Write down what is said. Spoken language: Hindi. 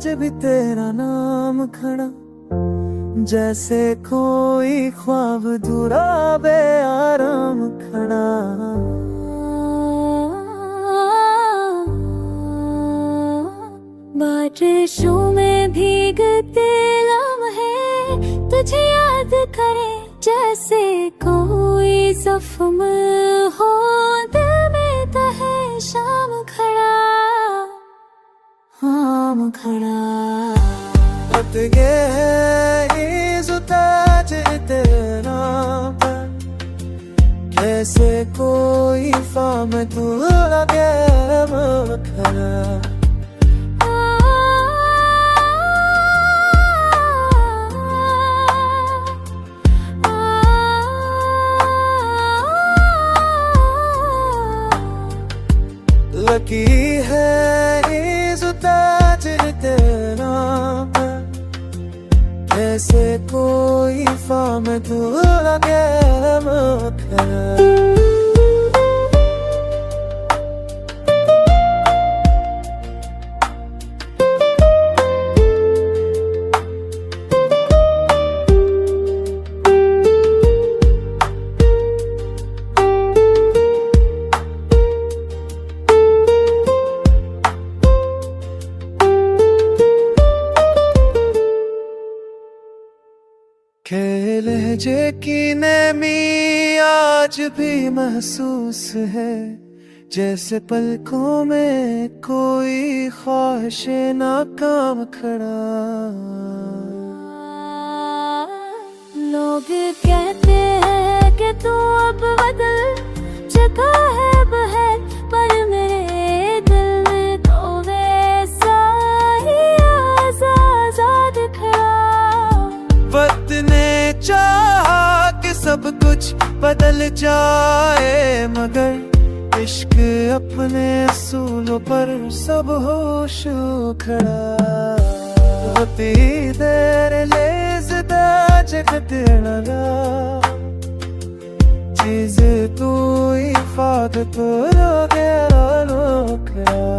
आज भी तेरा नाम खड़ा, जैसे कोई ख्वाब अधूरा बेआराम खड़ा। बारिशों में भीगते लम्हे तुझे याद करे, जैसे कोई जख्म हो दिल में तहे शाम खड़ा, शाम खड़ा। अब ये है इज़्ज़त तेरा पर, जैसे कोई फाम तू लगे खड़ा। लकी है इज़्ज़त तेरा पर, जैसे कोई फाम तू लगे खड़ा। के लहजे की नमी आज भी महसूस है, जैसे पलकों में कोई ख्वाहिश नाकाम खड़ा। लोग कहते हैं कि तू अब बदल चुका है बहर, पर मेरे दिल में तो वैसा ही आजाद खड़ा। वक्त ने चाहा कि सब कुछ बदल जाए, मगर इश्क अपने असूलों पर सब होश खड़ा। होती देर लेज़दा जगते लगा, चीज तू इफाद तो रो गया खड़ा।